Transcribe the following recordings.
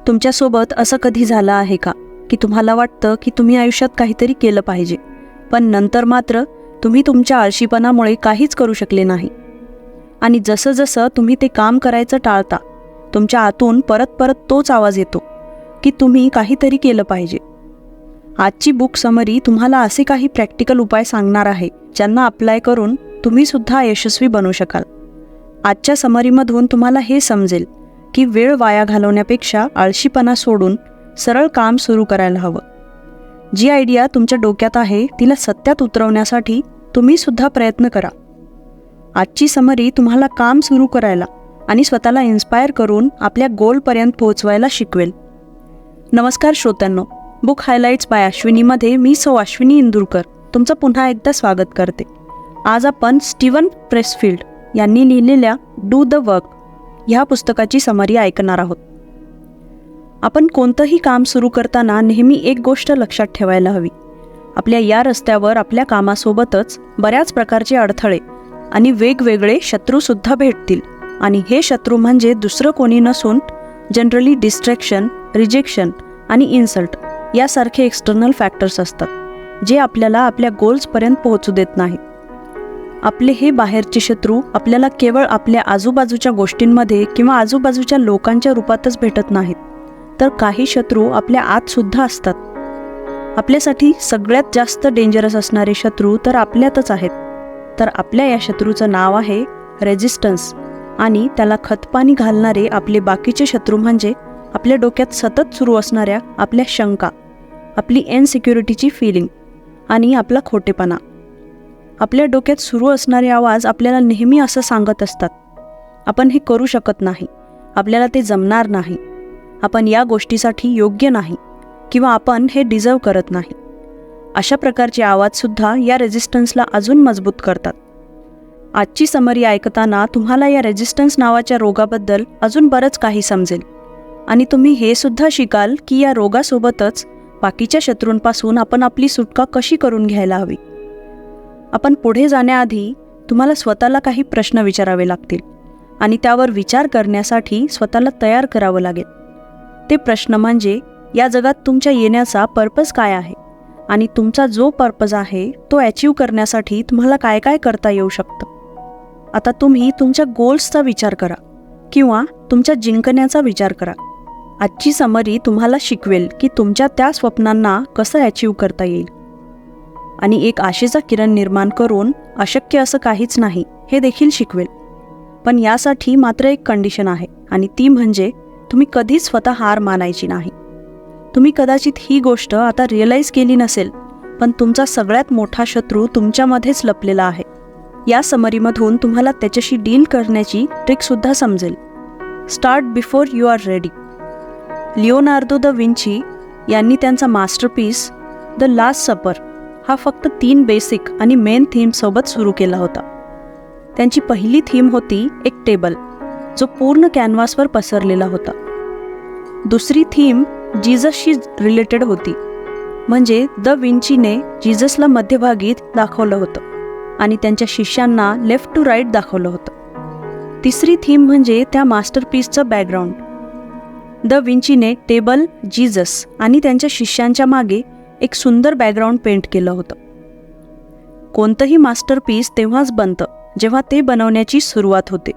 तुमच्यासोबत असं कधी झालं आहे का की तुम्हाला वाटतं की तुम्ही आयुष्यात काहीतरी केलं पाहिजे, पण नंतर मात्र तुम्ही तुमच्या आळशीपणामुळे काहीच करू शकले नाही. आणि जसं जसं तुम्ही ते काम करायचं टाळता, तुमच्या आतून परत परत तोच आवाज येतो की तुम्ही काहीतरी केलं पाहिजे. आजची बुक समरी तुम्हाला असे काही प्रॅक्टिकल उपाय सांगणार आहे ज्यांना अप्लाय करून तुम्ही सुद्धा यशस्वी बनू शकाल. आजच्या समरीमधून तुम्हाला हे समजेल की वेळ वाया घालवण्यापेक्षा आळशीपणा सोडून सरळ काम सुरू करायला हवं. जी आयडिया तुमच्या डोक्यात आहे तिला सत्यात उतरवण्यासाठी तुम्ही सुद्धा प्रयत्न करा. आजची समरी तुम्हाला काम सुरू करायला आणि स्वतःला इन्स्पायर करून आपल्या गोलपर्यंत पोहोचवायला शिकवेल. नमस्कार श्रोत्यांनो, बुक हायलाइट्स बाय अश्विनीमध्ये मी सौ अश्विनी इंदुरकर तुमचं पुन्हा एकदा स्वागत करते. आज आपण स्टीवन प्रेसफील्ड यांनी लिहिलेल्या डू द वर्क ह्या पुस्तकाची समरी ऐकणार आहोत. आपण कोणतंही काम सुरू करताना नेहमी एक गोष्ट लक्षात ठेवायला हवी. आपल्या या रस्त्यावर आपल्या कामासोबतच बऱ्याच प्रकारचे अडथळे आणि वेगवेगळे शत्रूसुद्धा भेटतील. आणि हे शत्रू म्हणजे दुसरं कोणी नसून जनरली डिस्ट्रॅक्शन, रिजेक्शन आणि इन्सल्ट यासारखे एक्सटर्नल फॅक्टर्स असतात, जे आपल्याला आपल्या गोल्सपर्यंत पोहोचू देत नाहीत. आपले हे बाहेरचे शत्रू आपल्याला केवळ आपल्या आजूबाजूच्या गोष्टींमध्ये किंवा आजूबाजूच्या लोकांच्या रूपातच भेटत नाहीत, तर काही शत्रू आपल्या आतसुद्धा असतात. आपल्यासाठी सगळ्यात जास्त डेंजरस असणारे शत्रू तर आपल्यातच आहेत. तर आपल्या या शत्रूचं नाव आहे रेजिस्टन्स. आणि त्याला खतपाणी घालणारे आपले बाकीचे शत्रू म्हणजे आपल्या डोक्यात सतत सुरू असणाऱ्या आपल्या शंका, आपली इनसिक्युरिटीची फीलिंग आणि आपला खोटेपणा. आपल्या डोक्यात सुरू असणारे आवाज आपल्याला नेहमी असं सांगत असतात, आपण हे करू शकत नाही, आपल्याला ते जमणार नाही, आपण या गोष्टीसाठी योग्य नाही किंवा आपण हे डिझर्व करत नाही. अशा प्रकारचे आवाजसुद्धा या रेजिस्टन्सला अजून मजबूत करतात. आजची समरी ऐकताना तुम्हाला या रेजिस्टन्स नावाच्या रोगाबद्दल अजून बरंच काही समजेल आणि तुम्ही हे सुद्धा शिकाल की या रोगासोबतच बाकीच्या शत्रूंपासून आपण आपली सुटका कशी करून घ्यायला हवी. आपण पुढे जाण्याआधी तुम्हाला स्वतःला काही प्रश्न विचारावे लागतील आणि त्यावर विचार करण्यासाठी स्वतःला तयार करावं लागेल. ते प्रश्न म्हणजे या जगात तुमच्या येण्याचा पर्पज काय आहे आणि तुमचा जो पर्पज आहे तो अचीव करण्यासाठी तुम्हाला काय काय करता येऊ शकतं. आता तुम्ही तुमच्या गोल्सचा विचार करा किंवा तुमच्या जिंकण्याचा विचार करा. आजची समरी तुम्हाला शिकवेल की तुमच्या त्या स्वप्नांना कसं अचीव करता येईल आणि एक आशेचा किरण निर्माण करून अशक्य असं काहीच नाही हे देखील शिकवेल. पण यासाठी मात्र एक कंडिशन आहे आणि ती म्हणजे तुम्ही कधीच स्वतः हार मानायची नाही. तुम्ही कदाचित ही गोष्ट आता रिअलाईज केली नसेल, पण तुमचा सगळ्यात मोठा शत्रू तुमच्यामध्येच लपलेला आहे. या समरीमधून तुम्हाला त्याच्याशी डील करण्याची ट्रिकसुद्धा समजेल. Start before you are ready. Leonardo da Vinci यांनी त्यांचा मास्टरपीस द लास्ट सपर हा फक्त 3 बेसिक आणि मेन थीमसोबत सुरू केला होता. त्यांची पहिली थीम होती एक टेबल जो पूर्ण कॅनव्हासवर पसरलेला होता. दुसरी थीम जीजसशी रिलेटेड होती, म्हणजे द विंचीने जीजसला मध्यभागी दाखवलं होतं आणि त्यांच्या शिष्यांना लेफ्ट टू राईट दाखवलं होतं. तिसरी थीम म्हणजे त्या मास्टरपीसचं बॅकग्राऊंड. द विंचीने टेबल, जीजस आणि त्यांच्या शिष्यांच्या मागे एक सुंदर बॅकग्राऊंड पेंट केलं होतं. कोणतंही मास्टरपीस तेव्हाच बनतं जेव्हा ते बनवण्याची सुरुवात होते.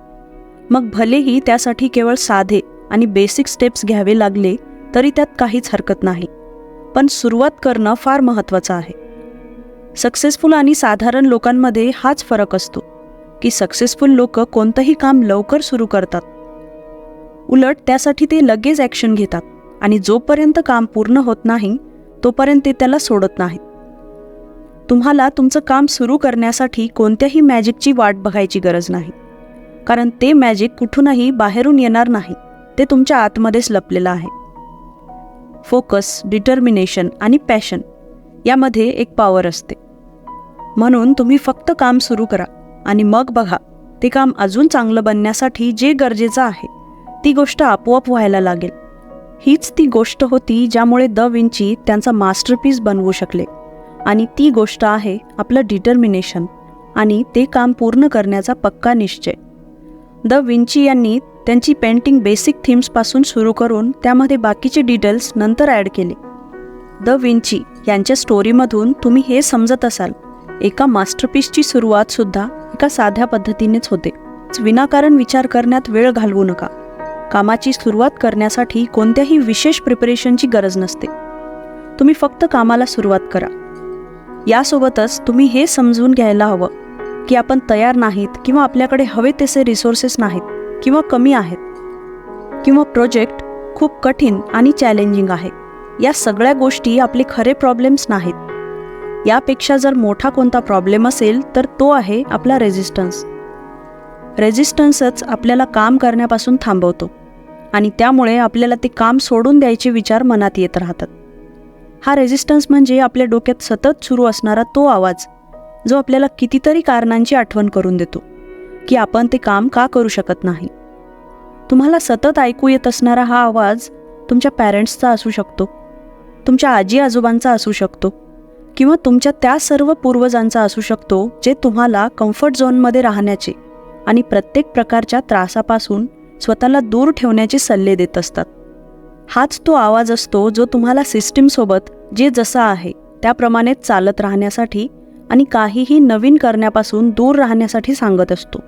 मग भलेही त्यासाठी केवळ साधे आणि बेसिक स्टेप्स घ्यावे लागले तरी त्यात काहीच हरकत नाही, पण सुरुवात करणं फार महत्त्वाचं आहे. सक्सेसफुल आणि साधारण लोकांमध्ये हाच फरक असतो की सक्सेसफुल लोक कोणतंही काम लवकर सुरू करतात, उलट त्यासाठी ते लगेच ॲक्शन घेतात आणि जोपर्यंत काम पूर्ण होत नाही तोपर्यंत ते त्याला सोडत नाहीत. तुम्हाला तुमचं काम सुरू करण्यासाठी कोणत्याही मॅजिकची वाट बघायची गरज नाही, कारण ते मॅजिक कुठूनही बाहेरून येणार नाही, ते तुमच्या आतमध्येच लपलेलं आहे. फोकस, डिटर्मिनेशन आणि पॅशन यामध्ये एक पॉवर असते. म्हणून तुम्ही फक्त काम सुरू करा आणि मग बघा, ते काम अजून चांगलं बनण्यासाठी जे गरजेचं आहे ती गोष्ट आपोआप व्हायला लागेल. हीच ती गोष्ट होती ज्यामुळे द विंची त्यांचा मास्टरपीस बनवू शकले आणि ती गोष्ट आहे आपलं डिटर्मिनेशन आणि ते काम पूर्ण करण्याचा पक्का निश्चय. द विंची यांनी त्यांची पेंटिंग बेसिक थीम्सपासून सुरू करून त्यामध्ये बाकीचे डिटेल्स नंतर ॲड केले. द विंची यांच्या स्टोरीमधून तुम्ही हे समजत असाल, एका मास्टरपीसची सुरुवातसुद्धा एका साध्या पद्धतीनेच होते. विनाकारण विचार करण्यात वेळ घालवू नका. कामाची सुरुवात करण्यासाठी कोणत्याही विशेष प्रिपरेशनची गरज नसते. तुम्ही फक्त कामाला सुरुवात करा. यासोबतच तुम्ही हे समजून घ्यायला हवं की आपण तयार नाहीत किंवा आपल्याकडे हवे तसे रिसोर्सेस नाहीत किंवा कमी आहेत किंवा प्रोजेक्ट खूप कठीण आणि चॅलेंजिंग आहे. या सगळ्या गोष्टी आपले खरे प्रॉब्लेम्स नाहीत. यापेक्षा जर मोठा कोणता प्रॉब्लेम असेल तर तो आहे आपला रेझिस्टन्स. रेझिस्टन्सच आपल्याला काम करण्यापासून थांबवतो आणि त्यामुळे आपल्याला ते काम सोडून द्यायचे विचार मनात येत राहतात. हा रेझिस्टन्स म्हणजे आपल्या डोक्यात सतत सुरू असणारा तो आवाज जो आपल्याला कितीतरी कारणांची आठवण करून देतो की आपण ते काम का करू शकत नाही. तुम्हाला सतत ऐकू येत असणारा हा आवाज तुमच्या पॅरेंट्सचा असू शकतो, तुमच्या आजी आजोबांचा असू शकतो किंवा तुमच्या त्या सर्व पूर्वजांचा असू शकतो जे तुम्हाला कम्फर्ट झोनमध्ये राहण्याचे आणि प्रत्येक प्रकारच्या त्रासापासून स्वतःला दूर ठेवण्याचे सल्ले देत असतात. हाच तो आवाज असतो जो तुम्हाला सिस्टीमसोबत जे जसं आहे त्याप्रमाणेच चालत राहण्यासाठी आणि काहीही नवीन करण्यापासून दूर राहण्यासाठी सांगत असतो.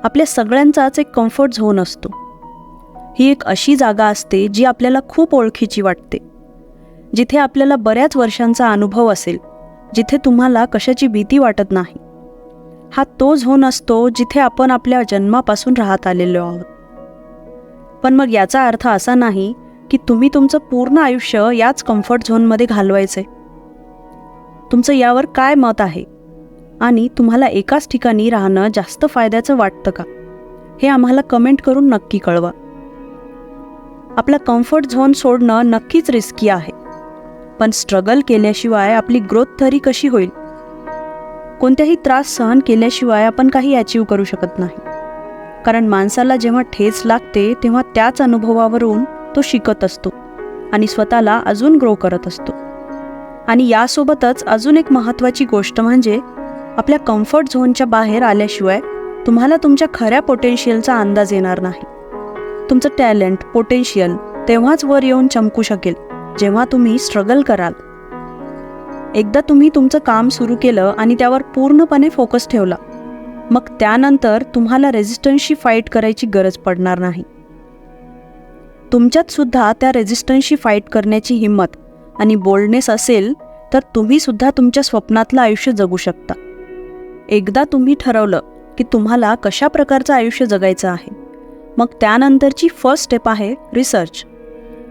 आपल्या सगळ्यांचाच एक कम्फर्ट झोन असतो. ही एक अशी जागा असते जी आपल्याला खूप ओळखीची वाटते, जिथे आपल्याला बऱ्याच वर्षांचा अनुभव असेल, जिथे तुम्हाला कशाची भीती वाटत नाही. हा तो झोन असतो जिथे आपण आपल्या जन्मापासून राहत आलेलो आहोत. पण मग याचा अर्थ असा नाही की तुम्ही तुमचं पूर्ण आयुष्य याच कम्फर्ट झोनमध्ये घालवायचे. तुमचं यावर काय मत आहे आणि तुम्हाला एकाच ठिकाणी राहणं जास्त फायद्याचं वाटतं का, हे आम्हाला कमेंट करून नक्की कळवा. आपला कम्फर्ट झोन सोडणं नक्कीच रिस्की आहे, पण स्ट्रगल केल्याशिवाय आपली ग्रोथ तरी कशी होईल? कोणत्याही त्रास सहन केल्याशिवाय आपण काही अचीव्ह करू शकत नाही. कारण माणसाला जेव्हा ठेच लागते तेव्हा त्याच अनुभवावरून तो शिकत असतो आणि स्वतःला अजून ग्रो करत असतो. आणि यासोबतच अजून एक महत्त्वाची गोष्ट म्हणजे आपल्या कम्फर्ट झोनच्या बाहेर आल्याशिवाय तुम्हाला तुमच्या खऱ्या पोटेन्शियलचा अंदाज येणार नाही. तुमचं टॅलेंट, पोटेन्शियल तेव्हाच वर येऊन चमकू शकेल जेव्हा तुम्ही स्ट्रगल कराल. एकदा तुम्ही तुमचं काम सुरू केलं आणि त्यावर पूर्णपणे फोकस ठेवला, मग त्यानंतर तुम्हाला रेझिस्टन्सशी फाईट करायची गरज पडणार नाही. तुमच्यात सुद्धा त्या रेझिस्टन्सशी फाईट करण्याची हिंमत आणि बोल्डनेस असेल तर तुम्ही सुद्धा तुमच्या स्वप्नातलं आयुष्य जगू शकता. एकदा तुम्ही ठरवलं की तुम्हाला कशा प्रकारचं आयुष्य जगायचं आहे, मग त्यानंतरची फर्स्ट स्टेप आहे रिसर्च.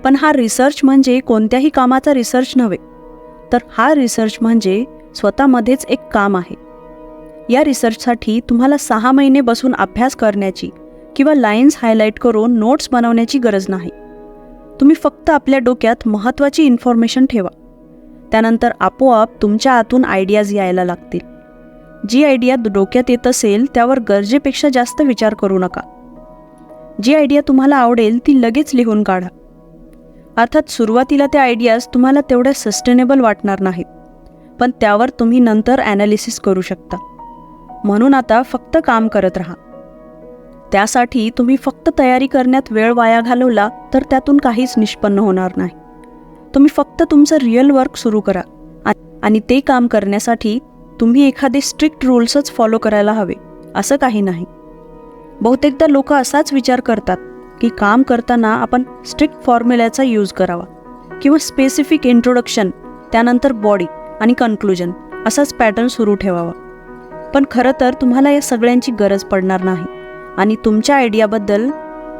पण हा रिसर्च म्हणजे कोणत्याही कामाचा रिसर्च नव्हे, तर हा रिसर्च म्हणजे स्वतःमध्येच एक काम आहे. या रिसर्चसाठी तुम्हाला 6 महिने बसून अभ्यास करण्याची किंवा लाईन्स हायलाईट करून नोट्स बनवण्याची गरज नाही. तुम्ही फक्त आपल्या डोक्यात महत्त्वाची इन्फॉर्मेशन ठेवा. त्यानंतर आपोआप तुमच्या आतून आयडियाज यायला लागतील. जी आयडिया डोक्यात येत असेल त्यावर गरजेपेक्षा जास्त विचार करू नका. जी आयडिया तुम्हाला आवडेल ती लगेच लिहून काढा. अर्थात सुरुवातीला त्या आयडियाज तुम्हाला तेवढ्या सस्टेनेबल वाटणार नाहीत, पण त्यावर तुम्ही नंतर ॲनालिसिस करू शकता. म्हणून आता फक्त काम करत राहा. त्यासाठी तुम्ही फक्त तयारी करण्यात वेळ वाया घालवला तर त्यातून काहीच निष्पन्न होणार नाही. तुम्ही फक्त तुमचं रिअल वर्क सुरू करा आणि ते काम करण्यासाठी तुम्ही एखादे स्ट्रिक्ट रूल्सच फॉलो करायला हवे असं काही नाही. बहुतेकदा लोक असाच विचार करतात की काम करताना आपण स्ट्रिक्ट फॉर्म्युल्याचा यूज करावा किंवा स्पेसिफिक इंट्रोडक्शन, त्यानंतर बॉडी आणि कन्क्लुजन असाच पॅटर्न सुरू ठेवावा. पण खरं तर तुम्हाला या सगळ्यांची गरज पडणार नाही आणि तुमच्या आयडियाबद्दल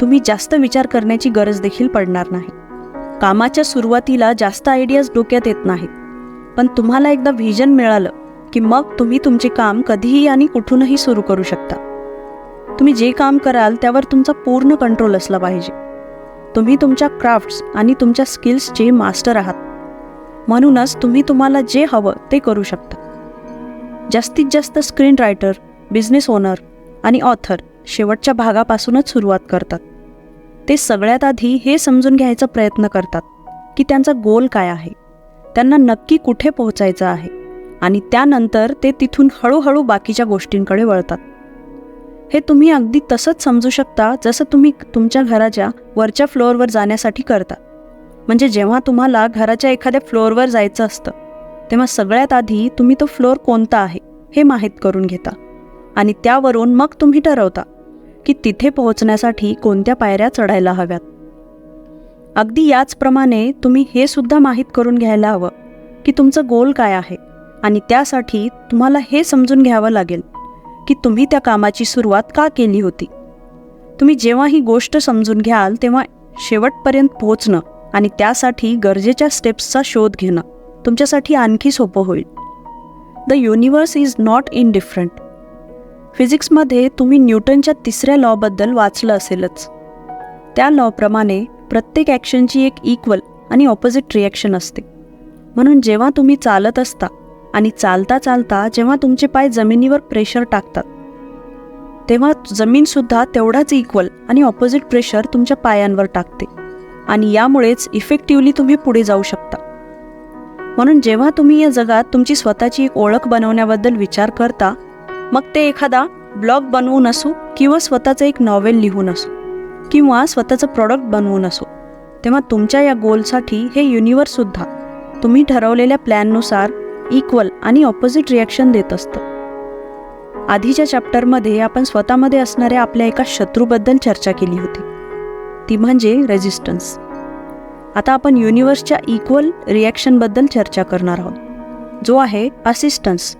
तुम्ही जास्त विचार करण्याची गरज देखील पडणार नाही. कामाच्या सुरुवातीला जास्त आयडियाज डोक्यात येत नाहीत, पण तुम्हाला एकदा व्हिजन मिळालं की मग तुम्ही तुमचे काम कधीही आणि कुठूनही सुरू करू शकता. तुम्ही जे काम कराल त्यावर तुमचा पूर्ण कंट्रोल असला पाहिजे. तुम्ही तुमच्या क्राफ्ट्स आणि तुमच्या स्किल्सचे मास्टर आहात, म्हणूनच तुम्ही तुम्हाला जे हवं ते करू शकता. जास्तीत जास्त स्क्रीन रायटर, बिझनेस ओनर आणि ऑथर शेवटच्या भागापासूनच सुरुवात करतात. ते सगळ्यात आधी हे समजून घ्यायचा प्रयत्न करतात की त्यांचा गोल काय आहे, त्यांना नक्की कुठे पोहोचायचं आहे, आणि त्यानंतर ते तिथून हळूहळू बाकीच्या गोष्टींकडे वळतात. हे तुम्ही अगदी तसंच समजू शकता जसं तुम्ही तुमच्या घराच्या वरच्या फ्लोअरवर जाण्यासाठी करता. म्हणजे जेव्हा तुम्हाला घराच्या एखाद्या फ्लोअरवर जायचं असतं तेव्हा सगळ्यात आधी तुम्ही तो फ्लोअर कोणता आहे हे माहीत करून घेता आणि त्यावरून मग तुम्ही ठरवता की तिथे पोहोचण्यासाठी कोणत्या पायऱ्या चढायला हव्यात. अगदी याचप्रमाणे तुम्ही हे सुद्धा माहीत करून घ्यायला हवं की तुमचं गोल काय आहे आणि त्यासाठी तुम्हाला हे समजून घ्यावं लागेल की तुम्ही त्या कामाची सुरुवात का केली होती. तुम्ही जेव्हा ही गोष्ट समजून घ्याल तेव्हा शेवटपर्यंत पोहोचणं आणि त्यासाठी गरजेच्या स्टेप्सचा शोध घेणं तुमच्यासाठी आणखी सोपं होईल. The universe is not indifferent. फिजिक्समध्ये तुम्ही न्यूटनच्या 3ऱ्या लॉबद्दल वाचलं असेलच. त्या लॉप्रमाणे प्रत्येक ॲक्शनची एक इक्वल आणि ऑपोजिट रिॲक्शन असते. म्हणून जेव्हा तुम्ही चालत असता आणि चालता चालता जेव्हा तुमचे पाय जमिनीवर प्रेशर टाकतात तेव्हा जमीनसुद्धा तेवढाच इक्वल आणि ऑपोजिट प्रेशर तुमच्या पायांवर टाकते आणि यामुळेच इफेक्टिवली तुम्ही पुढे जाऊ शकता. म्हणून जेव्हा तुम्ही या जगात तुमची स्वतःची एक ओळख बनवण्याबद्दल विचार करता, मग ते एखादा ब्लॉग बनवून असो किंवा स्वतःचं एक नॉवेल लिहून असो किंवा स्वतःचं प्रॉडक्ट बनवून असो, तेव्हा तुमच्या या गोलसाठी हे युनिवर्ससुद्धा तुम्ही ठरवलेल्या प्लॅननुसार इक्वल आणि ऑपोजिट रिॲक्शन देत असतं. आधीच्या चॅप्टरमध्ये आपण स्वतःमध्ये असणाऱ्या आपल्या एका शत्रूबद्दल चर्चा केली होती, ती म्हणजे रेझिस्टन्स. आता आपण युनिवर्सच्या इक्वल रिॲक्शनबद्दल चर्चा करणार आहोत, जो आहे असिस्टन्स.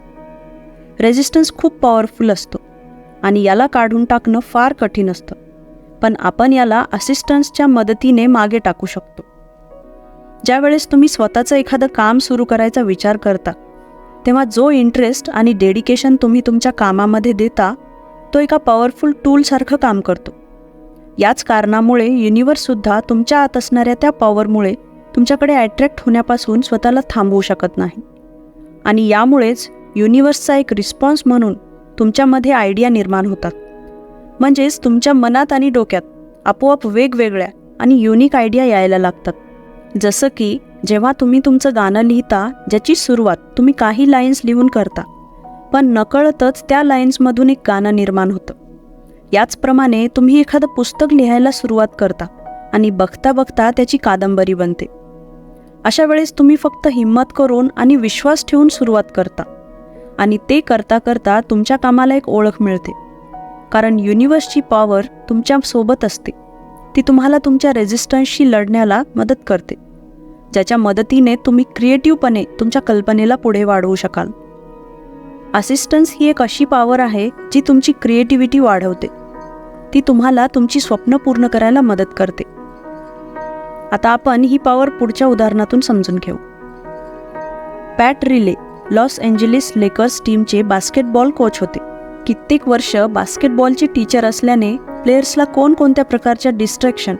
रेझिस्टन्स खूप पॉवरफुल असतो आणि याला काढून टाकणं फार कठीण असतं, पण आपण याला असिस्टन्सच्या मदतीने मागे टाकू शकतो. ज्यावेळेस तुम्ही स्वतःचं एखादं काम सुरू करायचा विचार करता तेव्हा जो इंटरेस्ट आणि डेडिकेशन तुम्ही तुमच्या कामामध्ये देता तो एका पॉवरफुल टूलसारखं काम करतो. याच कारणामुळे युनिवर्ससुद्धा तुमच्या आत असणाऱ्या त्या पॉवरमुळे तुमच्याकडे अट्रॅक्ट होण्यापासून स्वतःला थांबवू शकत नाही आणि यामुळेच युनिवर्सचा एक रिस्पॉन्स म्हणून तुमच्यामध्ये आयडिया निर्माण होतात. म्हणजेच तुमच्या मनात आणि डोक्यात आपोआप वेगवेगळ्या आणि युनिक आयडिया यायला लागतात. जसं की जेव्हा तुम्ही तुमचं गाणं लिहिता ज्याची सुरुवात तुम्ही काही लाईन्स लिहून करता, पण नकळतच त्या लाईन्समधून एक गाणं निर्माण होतं. याचप्रमाणे तुम्ही एखादं पुस्तक लिहायला सुरुवात करता आणि बघता बघता त्याची कादंबरी बनते. अशा वेळेस तुम्ही फक्त हिम्मत करून आणि विश्वास ठेवून सुरुवात करता आणि ते करता करता तुमच्या कामाला एक ओळख मिळते. कारण युनिवर्सची पॉवर तुमच्यासोबत असते. ती तुम्हाला तुमच्या रेझिस्टन्सशी लढण्याला मदत करते, ज्याच्या मदतीने तुम्ही क्रिएटिव्हपणे तुमच्या कल्पनेला पुढे वाढवू शकाल. असिस्टन्स ही एक अशी पॉवर आहे जी तुमची क्रिएटिव्हिटी वाढवते. ती तुम्हाला तुमची स्वप्न पूर्ण करायला मदत करते. आता आपण ही पॉवर पुढच्या उदाहरणातून समजून घेऊ. पॅट रिले लॉस एंजेलिस लेकर्स टीमचे बास्केटबॉल कोच होते. कित्येक वर्ष बास्केटबॉलचे टीचर असल्याने प्लेयर्सला कोणकोणत्या प्रकारच्या डिस्ट्रॅक्शन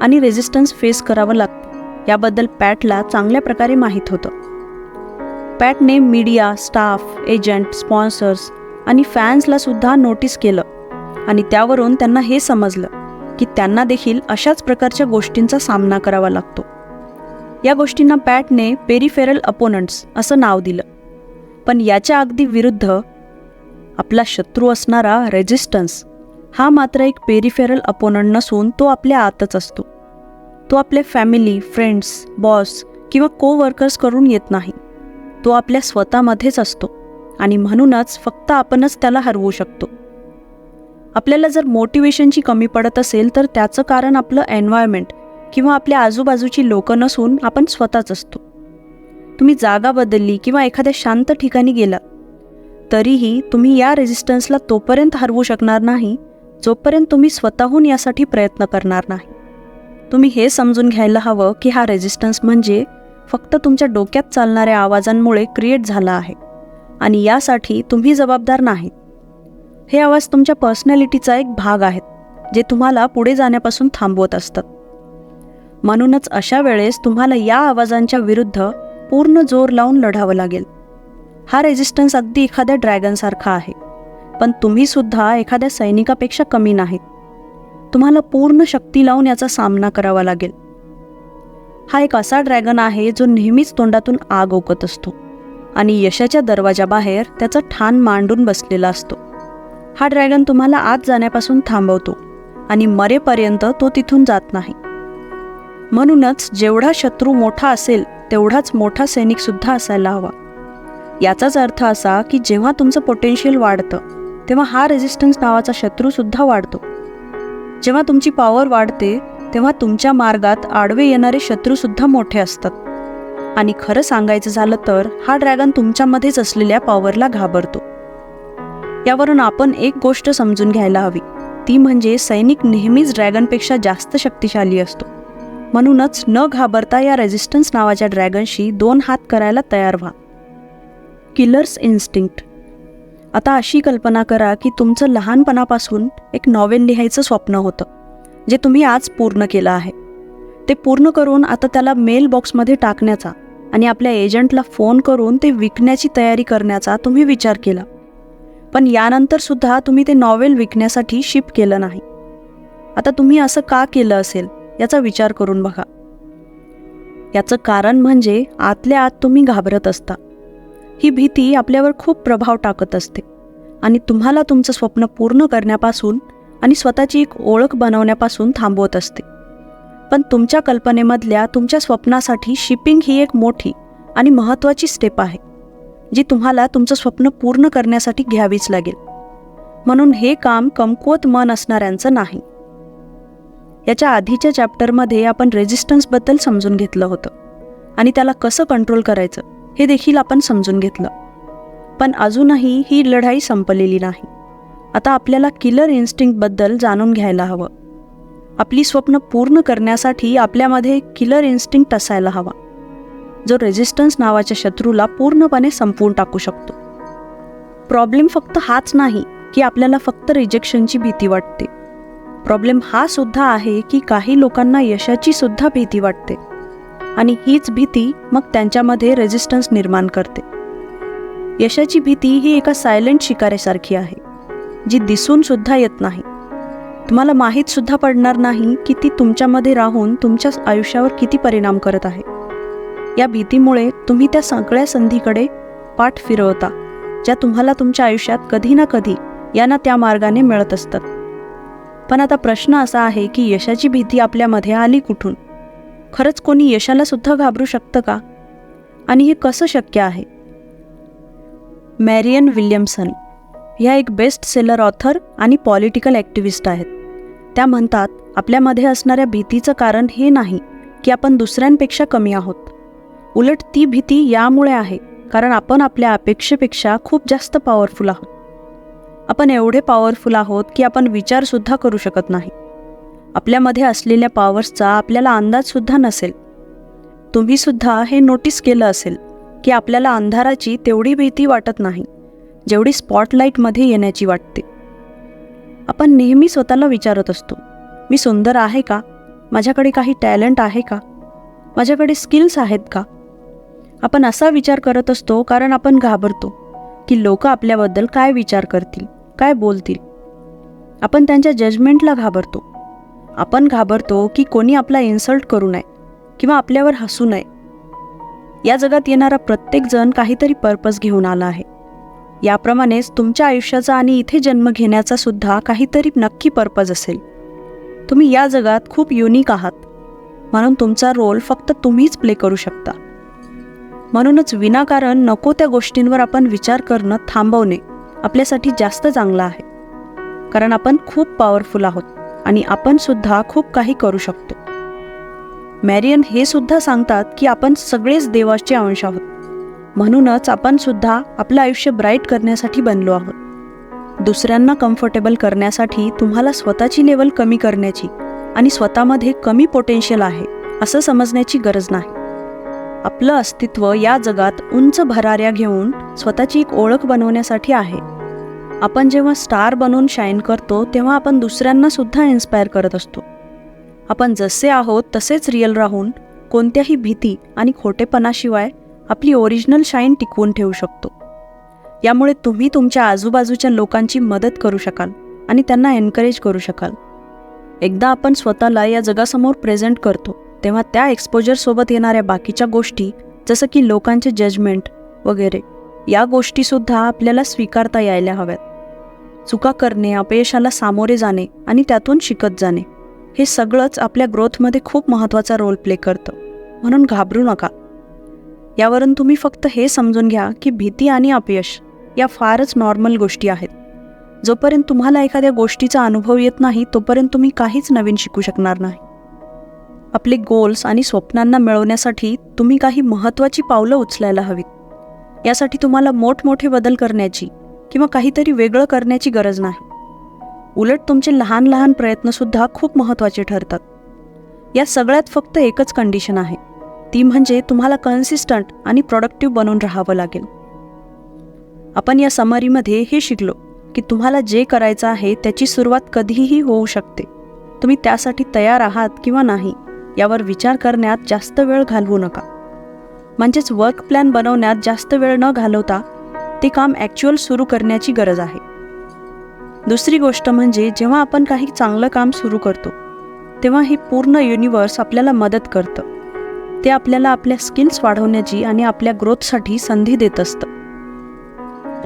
आणि रेझिस्टन्स फेस करावं लागतं याबद्दल पॅटला चांगल्या प्रकारे माहीत होतं. पॅटने मीडिया, स्टाफ, एजंट, स्पॉन्सर्स आणि फॅन्सला सुद्धा नोटीस केलं आणि त्यावरून त्यांना हे समजलं की त्यांना देखील अशाच प्रकारच्या गोष्टींचा सामना करावा लागतो. या गोष्टींना पॅटने पेरिफेरल अपोनंट्स असं नाव दिलं. पण याच्या अगदी विरुद्ध आपला शत्रू असणारा रेझिस्टन्स हा मात्र एक पेरिफेरल अपोनंट नसून तो आपल्या आतच असतो. तो आपल्या फॅमिली, फ्रेंड्स, बॉस किंवा कोवर्कर्स करून येत नाही. तो आपल्या स्वतःमध्येच असतो आणि म्हणूनच फक्त आपणच त्याला हरवू शकतो. आपल्याला जर मोटिवेशनची कमी पडत असेल तर त्याचं कारण आपलं एन्व्हायरमेंट किंवा आपल्या आजूबाजूची लोकं नसून आपण स्वतःच असतो. तुम्ही जागा बदलली किंवा एखाद्या शांत ठिकाणी गेलात तरीही तुम्ही या रेझिस्टन्सला तोपर्यंत हरवू शकणार नाही जोपर्यंत तुम्ही स्वतःहून यासाठी प्रयत्न करणार नाही. तुम्ही हे समजून घ्यायला हवं की हा रेझिस्टन्स म्हणजे फक्त तुमच्या डोक्यात चालणाऱ्या आवाजांमुळे क्रिएट झाला आहे आणि यासाठी तुम्ही जबाबदार नाहीत. हे आवाज तुमच्या पर्सनॅलिटीचा एक भाग आहेत जे तुम्हाला पुढे जाण्यापासून थांबवत असतात. म्हणूनच अशा वेळेस तुम्हाला या आवाजांच्या विरुद्ध पूर्ण जोर लावून लढावं लागेल. हा रेझिस्टन्स अगदी एखाद्या ड्रॅगनसारखा आहे, पण तुम्ही सुद्धा एखाद्या सैनिकापेक्षा कमी नाहीत. तुम्हाला पूर्ण शक्ती लावून याचा सामना करावा लागेल. हा एक असा ड्रॅगन आहे जो नेहमीच तोंडातून आग ओकत असतो आणि यशाच्या दरवाजाबाहेर त्याचं ठाण मांडून बसलेला असतो. हा ड्रॅगन तुम्हाला आत जाण्यापासून थांबवतो आणि मरेपर्यंत तो तिथून जात नाही. म्हणूनच जेवढा शत्रू मोठा असेल तेवढाच मोठा सैनिकसुद्धा असायला हवा. याचाच अर्थ असा की जेव्हा तुमचं पोटेन्शियल वाढतं तेव्हा हा रेझिस्टन्स नावाचा शत्रूसुद्धा वाढतो. जेव्हा तुमची पॉवर वाढते तेव्हा तुमच्या मार्गात आडवे येणारे शत्रूसुद्धा मोठे असतात. आणि खरं सांगायचं झालं तर हा ड्रॅगन तुमच्यामध्येच असलेल्या पॉवरला घाबरतो. यावरून आपण एक गोष्ट समजून घ्यायला हवी, ती म्हणजे सैनिक नेहमीच ड्रॅगनपेक्षा जास्त शक्तिशाली असतो. म्हणूनच न घाबरता या रेझिस्टन्स नावाच्या ड्रॅगनशी 2 हात करायला तयार व्हा. Killers instinct. आता अशी कल्पना करा की तुमचं लहानपणापासून एक नॉवेल लिहायचं स्वप्न होतं, जे तुम्ही आज पूर्ण केलं आहे. ते पूर्ण करून आता त्याला मेल बॉक्समध्ये टाकण्याचा आणि आपल्या एजंटला फोन करून ते विकण्याची तयारी करण्याचा तुम्ही विचार केला. पण यानंतरसुद्धा तुम्ही ते नॉवेल विकण्यासाठी शिप केलं नाही. आता तुम्ही असं का केलं असेल याचा विचार करून बघा. याचं कारण म्हणजे आतल्या आत तुम्ही घाबरत असता. ही भीती आपल्यावर खूप प्रभाव टाकत असते आणि तुम्हाला तुमचं स्वप्न पूर्ण करण्यापासून आणि स्वतःची एक ओळख बनवण्यापासून थांबवत असते. पण तुमच्या कल्पनेमधल्या तुमच्या स्वप्नासाठी शिपिंग ही एक मोठी आणि महत्त्वाची स्टेप आहे, जी तुम्हाला तुमचं स्वप्न पूर्ण करण्यासाठी घ्यावीच लागेल. म्हणून हे काम कमकुवत मन असणाऱ्यांचं नाही. याच्या आधीच्या चॅप्टरमध्ये आपण रेझिस्टन्सबद्दल समजून घेतलं होतं आणि त्याला कसं कंट्रोल करायचं हे देखील आपण समजून घेतलं. पण अजूनही ही लढाई संपलेली नाही. आता आपल्याला किलर इन्स्टिंक्टबद्दल जाणून घ्यायला हवं. आपली स्वप्न पूर्ण करण्यासाठी आपल्यामध्ये किलर इन्स्टिंक्ट असायला हवा, जो रेझिस्टन्स नावाच्या शत्रूला पूर्णपणे संपवून टाकू शकतो. प्रॉब्लेम फक्त हाच नाही की आपल्याला फक्त रिजेक्शनची भीती वाटते. प्रॉब्लेम हा सुद्धा आहे की काही लोकांना यशाची सुद्धा भीती वाटते आणि हीच भीती मग त्यांच्यामध्ये रेझिस्टन्स निर्माण करते. यशाची भीती ही एका सायलेंट शिकाऱ्यासारखी आहे, जी दिसून सुद्धा येत नाही. तुम्हाला माहीत सुद्धा पडणार नाही की ती तुमच्यामध्ये राहून तुमच्या आयुष्यावर किती परिणाम करत आहे. या भीतीमुळे तुम्ही त्या सगळ्या संधीकडे पाठ फिरवता, ज्या तुम्हाला तुमच्या आयुष्यात कधी ना कधी या ना त्या मार्गाने मिळत असतात. पण आता प्रश्न असा आहे की यशाची भीती आपल्यामध्ये आली कुठून? खरंच कोणी यशाला सुद्धा घाबरू शकतं का? आणि हे कसं शक्य आहे? मॅरियन विल्यमसन ह्या एक बेस्ट सेलर ऑथर आणि पॉलिटिकल ॲक्टिव्हिस्ट आहेत. त्या म्हणतात, आपल्यामध्ये असणाऱ्या भीतीचं कारण हे नाही की आपण दुसऱ्यांपेक्षा कमी आहोत. उलट ती भीती यामुळे आहे कारण आपण आपल्या अपेक्षेपेक्षा खूप जास्त पॉवरफुल आहोत. आपण एवढे पॉवरफुल आहोत की आपण विचारसुद्धा करू शकत नाही. आपल्यामध्ये असलेल्या पॉवर्सचा आपल्याला अंदाजसुद्धा नसेल. तुम्हीसुद्धा हे नोटीस केलं असेल की आपल्याला अंधाराची तेवढी भीती वाटत नाही जेवढी स्पॉटलाईटमध्ये येण्याची वाटते. आपण नेहमी स्वतःला विचारत असतो, मी सुंदर आहे का? माझ्याकडे काही टॅलेंट आहे का? माझ्याकडे स्किल्स आहेत का? आपण असा विचार करत असतो कारण आपण घाबरतो की लोक आपल्याबद्दल काय विचार करतील, काय बोलतील. आपण त्यांच्या जजमेंटला घाबरतो. आपण घाबरतो की कोणी आपला इन्सल्ट करू नये किंवा आपल्यावर हसू नये. या जगात येणारा प्रत्येकजण काहीतरी पर्पज घेऊन आला आहे. याप्रमाणेच तुमच्या आयुष्याचा आणि इथे जन्म घेण्याचा सुद्धा काहीतरी नक्की पर्पज असेल. तुम्ही या जगात खूप युनिक आहात, म्हणून तुमचा रोल फक्त तुम्हीच प्ले करू शकता. म्हणूनच विनाकारण नको त्या गोष्टींवर आपण विचार करणं थांबवणे आपल्यासाठी जास्त चांगलं आहे. कारण आपण खूप पॉवरफुल आहोत आणि आपण सुद्धा खूप काही करू शकतो. मॅरियन हे सुद्धा सांगतात की आपण सगळेच देवाचे अंश आहोत. म्हणूनच आपण सुद्धा आपलं आयुष्य ब्राईट करण्यासाठी बनलो आहोत. दुसऱ्यांना कम्फर्टेबल करण्यासाठी तुम्हाला स्वतःची लेवल कमी करण्याची आणि स्वतःमध्ये कमी पोटेन्शियल आहे असं समजण्याची गरज नाही. आपलं अस्तित्व या जगात उंच भराऱ्या घेऊन स्वतःची एक ओळख बनवण्यासाठी आहे. आपण जेव्हा स्टार बनून शाईन करतो तेव्हा आपण दुसऱ्यांना सुद्धा इन्स्पायर करत असतो. आपण जसे आहोत तसेच रिअल राहून कोणत्याही भीती आणि खोटेपणाशिवाय आपली ओरिजिनल शाईन टिकवून ठेवू शकतो. यामुळे तुम्ही तुमच्या आजूबाजूच्या लोकांची मदत करू शकाल आणि त्यांना एनकरेज करू शकाल. एकदा आपण स्वतःला या जगासमोर प्रेझेंट करतो तेव्हा त्या एक्सपोजरसोबत येणाऱ्या बाकीच्या गोष्टी जसं की लोकांचे जजमेंट वगैरे या गोष्टीसुद्धा आपल्याला स्वीकारता यायला हव्यात. चुका करणे, अपयशाला सामोरे जाणे आणि त्यातून शिकत जाणे हे सगळंच आपल्या ग्रोथमध्ये खूप महत्त्वाचा रोल प्ले करतं. म्हणून घाबरू नका. यावरून तुम्ही फक्त हे समजून घ्या की भीती आणि अपयश या फारच नॉर्मल गोष्टी आहेत. जोपर्यंत तुम्हाला एखाद्या गोष्टीचा अनुभव येत नाही तोपर्यंत तुम्ही काहीच नवीन शिकू शकणार नाही. आपले गोल्स आणि स्वप्नांना मिळवण्यासाठी तुम्ही काही महत्त्वाची पावलं उचलायला हवीत. यासाठी तुम्हाला मोठमोठे बदल करण्याची किंवा काहीतरी वेगळं करण्याची गरज नाही. उलट तुमचे लहान लहान प्रयत्नसुद्धा खूप महत्त्वाचे ठरतात. या सगळ्यात फक्त एकच कंडिशन आहे, ती म्हणजे तुम्हाला कन्सिस्टंट आणि प्रोडक्टिव्ह बनून राहावं लागेल. आपण या समरीमध्ये हे शिकलो की तुम्हाला जे करायचं आहे त्याची सुरुवात कधीही होऊ शकते. तुम्ही त्यासाठी तयार आहात किंवा नाही यावर विचार करण्यात जास्त वेळ घालवू नका. म्हणजेच वर्क प्लॅन बनवण्यात जास्त वेळ न घालवता ते काम ॲक्च्युअल सुरू करण्याची गरज आहे. दुसरी गोष्ट म्हणजे जेव्हा आपण काही चांगलं काम सुरू करतो तेव्हा हे पूर्ण युनिवर्स आपल्याला मदत करतं. ते आपल्याला आपल्या स्किल्स वाढवण्याची आणि आपल्या ग्रोथसाठी संधी देत असतं.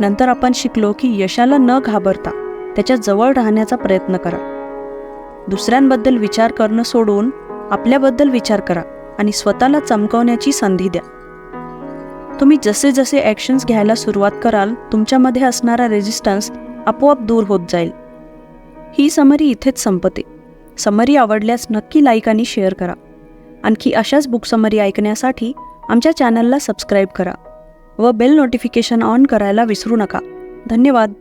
नंतर आपण शिकलो की यशाला न घाबरता त्याच्या जवळ राहण्याचा प्रयत्न करा. दुसऱ्यांबद्दल विचार करणं सोडून आपल्याबद्दल विचार करा आणि स्वतःला चमकवण्याची संधी द्या. तुम्ही जसे जसे ॲक्शन्स घ्यायला सुरुवात कराल तुमच्यामध्ये असणारा रेजिस्टन्स आपोआप दूर होत जाईल. ही समरी इथेच संपते. समरी आवडल्यास नक्की लाईक आणि शेअर करा. आणखी अशाच बुक समरी ऐकण्यासाठी आमच्या चॅनलला सबस्क्राईब करा व बेल नोटिफिकेशन ऑन करायला विसरू नका. धन्यवाद.